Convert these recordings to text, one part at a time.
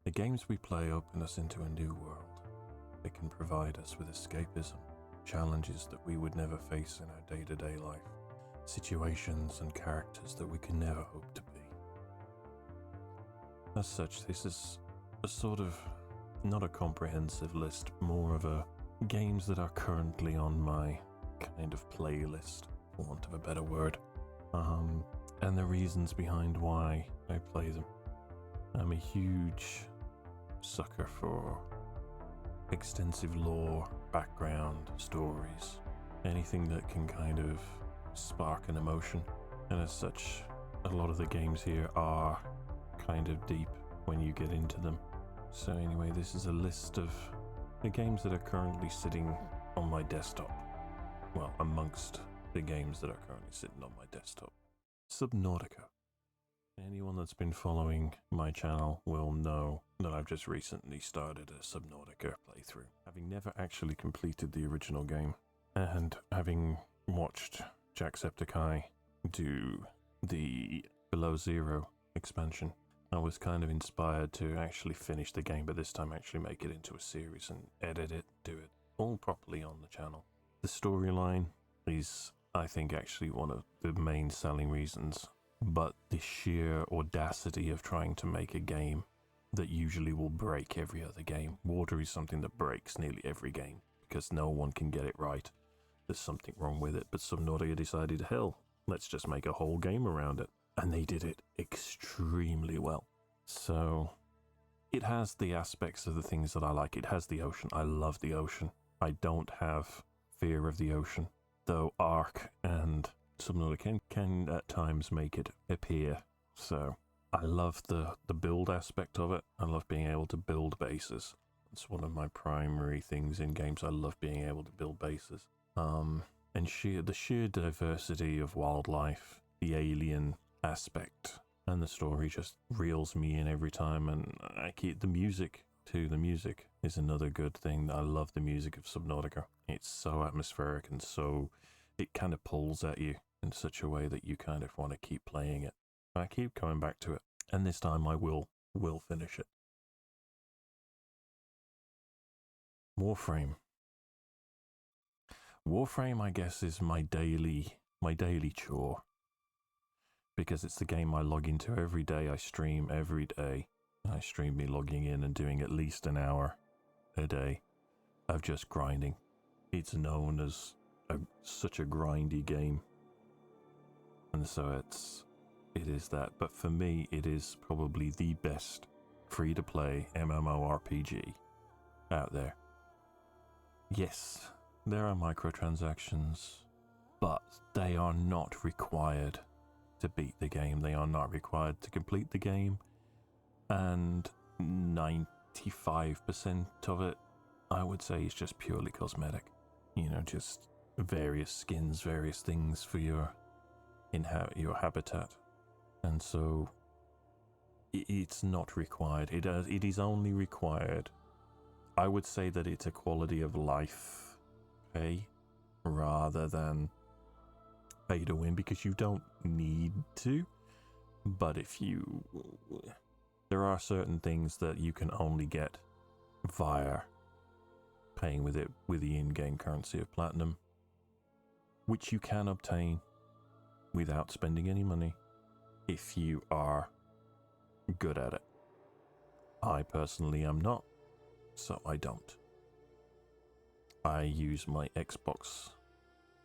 The games we play open us into a new world. They can provide us with escapism, challenges that we would never face in our day-to-day life, situations and characters that we can never hope to be. As such, this is a sort of, not a comprehensive list, more of a games that are currently on my kind of playlist, for want of a better word, and the reasons behind why I play them. I'm a huge sucker for extensive lore, background, stories, anything that can kind of spark an emotion, and as such, a lot of the games here are kind of deep when you get into them. So anyway, this is a list of the games that are currently sitting on my desktop. Well, amongst the games that are currently sitting on my desktop. Subnautica. Anyone that's been following my channel will know that I've just recently started a Subnautica playthrough, having never actually completed the original game, and having watched Jacksepticeye do the Below Zero expansion. I was kind of inspired to actually finish the game, but this time actually make it into a series and edit it, do it all properly on the channel. The storyline is, I think, actually one of the main selling reasons, but the sheer audacity of trying to make a game that usually will break every other game. Water is something that breaks nearly every game because no one can get it right. There's something wrong with it, but Subnautica decided, hell, let's just make a whole game around it. And they did it extremely well. So it has the aspects of the things that I like. It has the ocean. I love the ocean. I don't have fear of the ocean, though Ark and Subnautica can at times make it appear. So I love the build aspect of it. I love being able to build bases. It's one of my primary things in games. I love being able to build bases. And the sheer diversity of wildlife, the alien aspect, and the story just reels me in every time. And I keep the music too. The music is another good thing. I love the music of Subnautica. It's so atmospheric and so it kind of pulls at you in such a way that you kind of want to keep playing it. I keep coming back to it, and this time I will finish it. Warframe. Warframe, I guess, is my daily chore, because it's the game I log into every day. I stream every day. I stream me logging in and doing at least an hour a day of just grinding. It's known as such a grindy game, and so it is that. But for me, it is probably the best free-to-play MMORPG out there. Yes, there are microtransactions, but they are not required to beat the game. They are not required to complete the game, and 95% of it, I would say, is just purely cosmetic. You know, just various skins, various things for your habitat, and so it's not required. It is only required. I would say that it's a quality of life pay rather than pay to win, because you don't need to. But there are certain things that you can only get via paying with the in-game currency of platinum, which you can obtain without spending any money if you are good at it. I personally am not, so I don't. I use my Xbox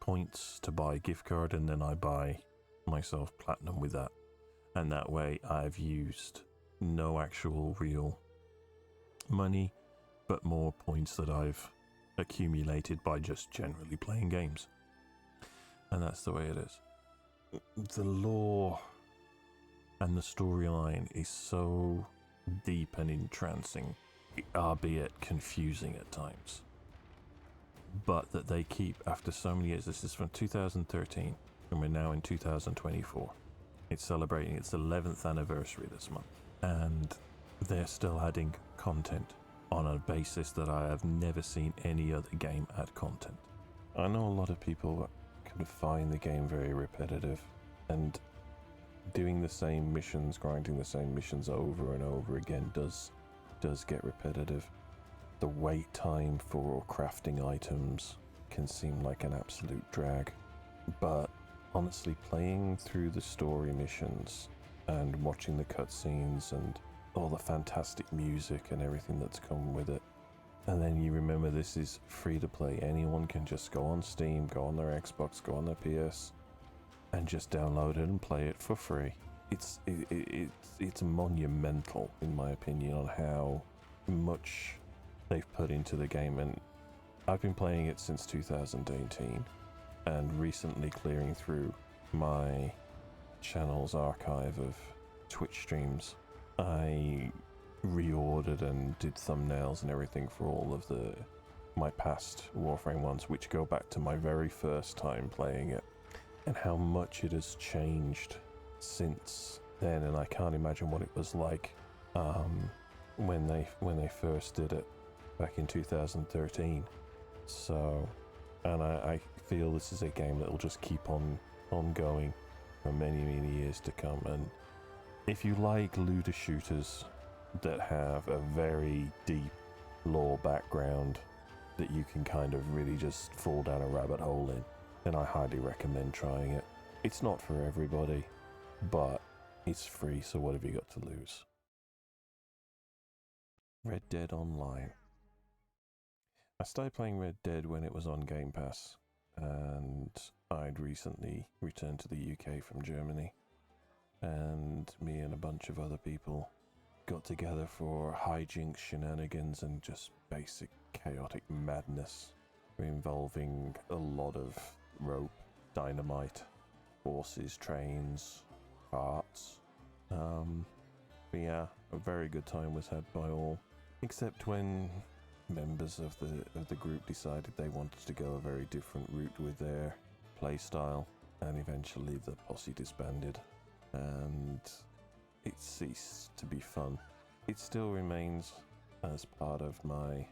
points to buy a gift card, and then I buy myself platinum with that. And that way I've used no actual real money, but more points that I've accumulated by just generally playing games. And that's the way it is. The lore and the storyline is so deep and entrancing, albeit confusing at times. But that they keep, after so many years, this is from 2013, and we're now in 2024. It's celebrating its 11th anniversary this month, and they're still adding content on a basis that I have never seen any other game add content. I know a lot of people can find the game very repetitive, and doing the same missions, grinding the same missions over and over again does does get repetitive. The wait time for crafting items can seem like an absolute drag, but honestly, playing through the story missions and watching the cutscenes and all the fantastic music and everything that's come with it, and then you remember this is free to play. Anyone can just go on Steam, go on their Xbox, go on their PS, and just download it and play it for free. It's monumental, in my opinion, on how much they've put into the game. And I've been playing it since 2018, and recently clearing through my channel's archive of Twitch streams, I reordered and did thumbnails and everything for all of my past Warframe ones, which go back to my very first time playing it, and how much it has changed since then. And I can't imagine what it was like when they first did it back in 2013. So, and I feel this is a game that will just keep on going for many years to come. And if you like looter shooters that have a very deep lore background that you can kind of really just fall down a rabbit hole in, then I highly recommend trying it. It's not for everybody, but it's free, so what have you got to lose? Red Dead Online. I started playing Red Dead when it was on Game Pass, and I'd recently returned to the UK from Germany, and me and a bunch of other people got together for hijinks, shenanigans, and just basic chaotic madness involving a lot of rope, dynamite, horses, trains, carts. Yeah, a very good time was had by all, except when members of the group decided they wanted to go a very different route with their playstyle, and eventually the posse disbanded, and it ceased to be fun. It still remains as part of my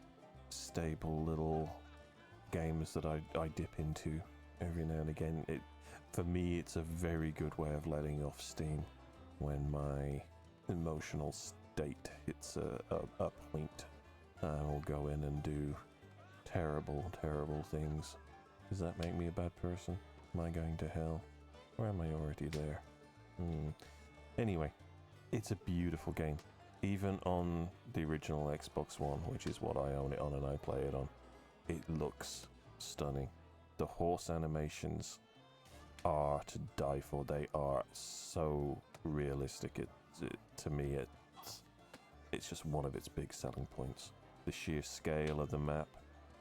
stable little games that I dip into every now and again. For me, it's a very good way of letting off steam when my emotional state hits a point. I'll go in and do terrible things. Does that make me a bad person? Am I going to hell? Or am I already there? Anyway, it's a beautiful game. Even on the original Xbox One, which is what I own it on and I play it on, it looks stunning. The horse animations are to die for. They are so realistic. To me, it's just one of its big selling points. The sheer scale of the map,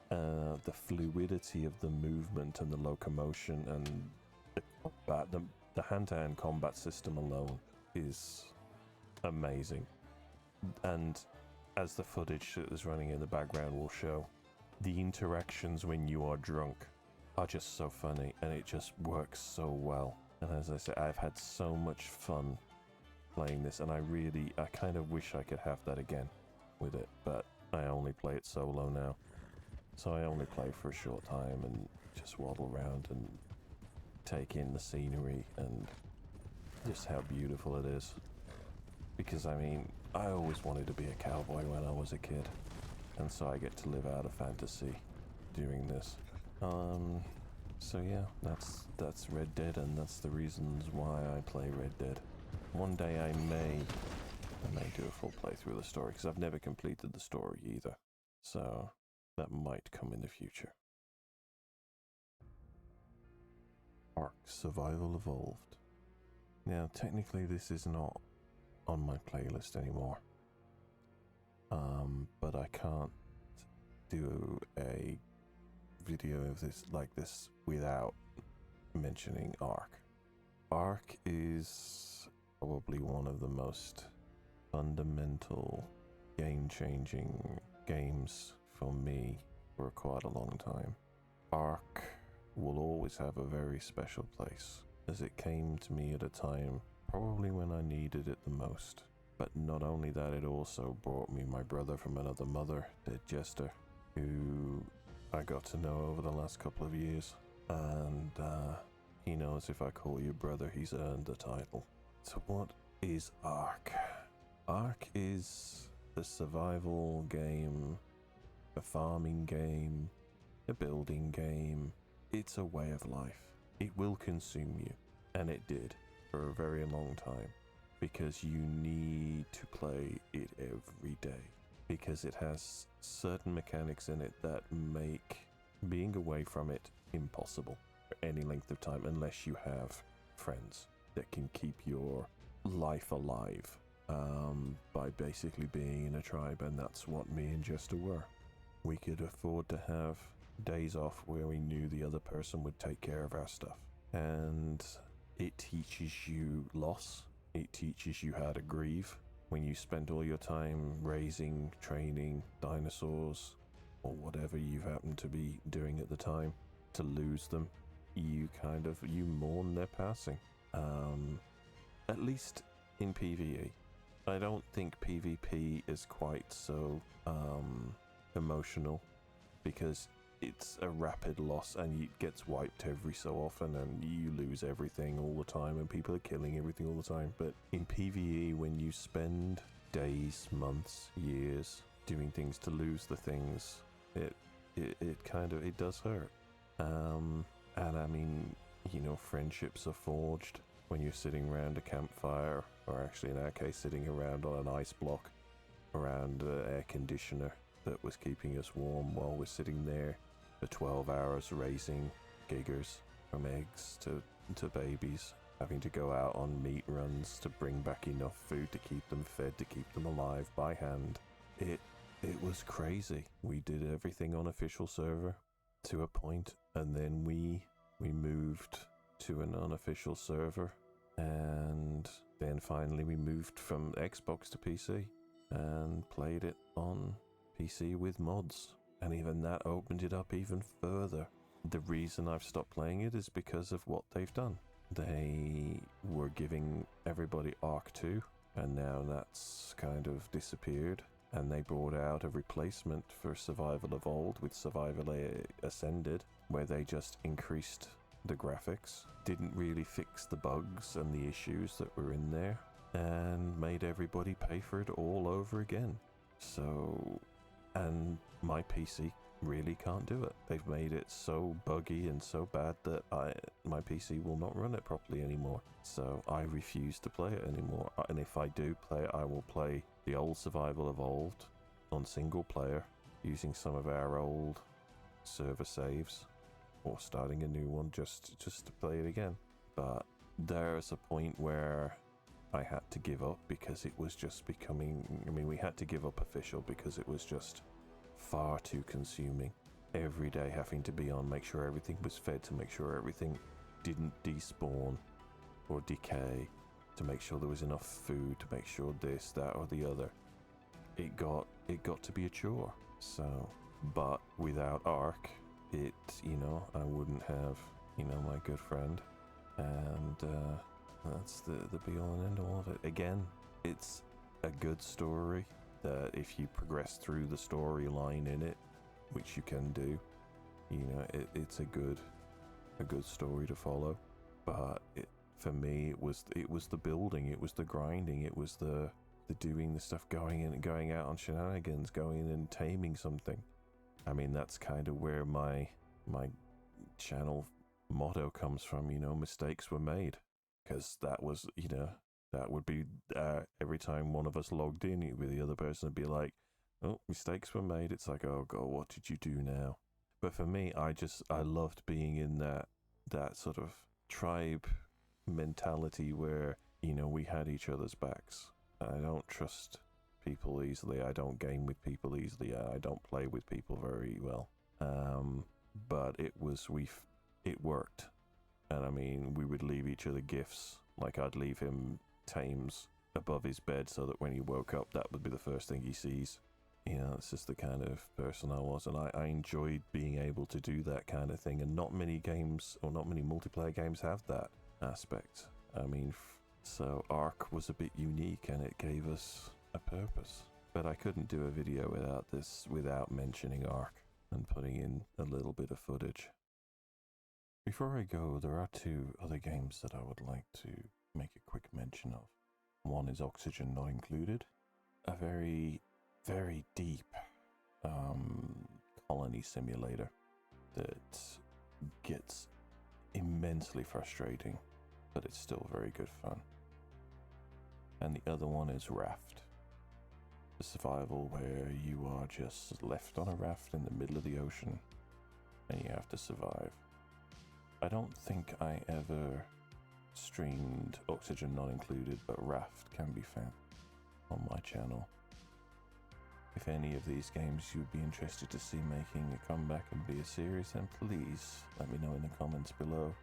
the fluidity of the movement and the locomotion, and the combat, the hand-to-hand combat system alone is amazing. And as the footage that is running in the background will show, the interactions when you are drunk are just so funny, and it just works so well. And as I say, I've had so much fun playing this, and I kind of wish I could have that again with it, but I only play it solo now. So I only play for a short time and just waddle around and take in the scenery and just how beautiful it is. Because I mean, I always wanted to be a cowboy when I was a kid, and so I get to live out a fantasy doing this. So yeah, that's Red Dead, and that's the reasons why I play Red Dead. One day I may do a full playthrough of the story, because I've never completed the story either. So that might come in the future. Ark Survival Evolved. Now, technically this is not on my playlist anymore. But I can't do a video of this like this without mentioning Ark. Ark is probably one of the most fundamental, game-changing games for me for quite a long time. Ark will always have a very special place, as it came to me at a time probably when I needed it the most. But not only that, it also brought me my brother from another mother, Dead Jester, who I got to know over the last couple of years. And he knows if I call you brother, he's earned the title. So what is Ark? Ark is a survival game, a farming game, a building game. It's a way of life. It will consume you, and it did for a very long time, because you need to play it every day, because it has certain mechanics in it that make being away from it impossible for any length of time, unless you have friends that can keep your life alive by basically being in a tribe. And that's what me and Jester were. We could afford to have days off where we knew the other person would take care of our stuff, and it teaches you loss. It teaches you how to grieve. When you spend all your time raising, training dinosaurs, or whatever you happen to be doing at the time, to lose them, you mourn their passing. At least in PvE. I don't think PvP is quite so emotional, because it's a rapid loss and it gets wiped every so often and you lose everything all the time and people are killing everything all the time. But in PvE, when you spend days, months, years doing things to lose the things, it does hurt. And I mean, you know, friendships are forged when you're sitting around a campfire, or actually in our case sitting around on an ice block around an air conditioner that was keeping us warm while we're sitting there for 12 hours raising giggers from eggs to babies, having to go out on meat runs to bring back enough food to keep them fed, to keep them alive by hand. It was crazy. We did everything on official server to a point, and then we moved to an unofficial server, and then finally we moved from Xbox to PC and played it on PC with mods, and even that opened it up even further. The reason I've stopped playing it is because of what they've done. They were giving everybody Arc 2, and now that's kind of disappeared, and they brought out a replacement for Survival Evolved with Survival Ascended, where they just increased the graphics, didn't really fix the bugs and the issues that were in there, and made everybody pay for it all over again. So, and my PC really can't do it. They've made it so buggy and so bad that my PC will not run it properly anymore. So I refuse to play it anymore. And if I do play it, I will play the old Survival Evolved on single player using some of our old server saves, or starting a new one just to play it again. But there's a point where I had to give up, because it was just becoming, I mean, we had to give up official because it was just far too consuming. Every day having to be on, make sure everything was fed, to make sure everything didn't despawn or decay, to make sure there was enough food, to make sure this, that, or the other. It got to be a chore. So, but without Arc, I wouldn't have, my good friend, and that's the be all and end all of it. Again, it's a good story that if you progress through the storyline in it, which you can do, it's a good story to follow. But for me, it was the building, it was the grinding, it was the doing the stuff, going in and going out on shenanigans, going in and taming something. I mean, that's kind of where my channel motto comes from, mistakes were made. Because that was, that would be every time one of us logged in, the other person would be like, oh, mistakes were made. It's like, oh God, what did you do now? But for me, I loved being in that sort of tribe mentality where, we had each other's backs. I don't trust people easily. I don't game with people easily. I don't play with people very well. But it worked. And I mean, we would leave each other gifts. Like, I'd leave him tames above his bed so that when he woke up, that would be the first thing he sees. It's just the kind of person I was. And I enjoyed being able to do that kind of thing. And not many games, or not many multiplayer games, have that aspect. I mean, so Arc was a bit unique, and it gave us a purpose. But I couldn't do a video without mentioning Arc and putting in a little bit of footage. Before I go, there are two other games that I would like to make a quick mention of. One is Oxygen Not Included, a very very deep colony simulator that gets immensely frustrating, but it's still very good fun. And the other one is Raft, the survival where you are just left on a raft in the middle of the ocean and you have to survive. I don't think I ever streamed Oxygen Not Included, but Raft can be found on my channel. If any of these games you'd be interested to see making a comeback and be a series, then please let me know in the comments below.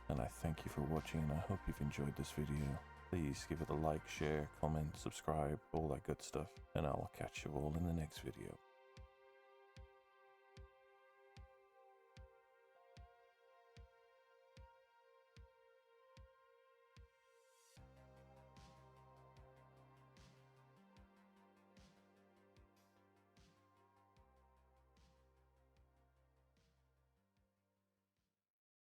And I thank you for watching, and I hope you've enjoyed this video. Please give it a like, share, comment, subscribe, all that good stuff, and I'll catch you all in the next video.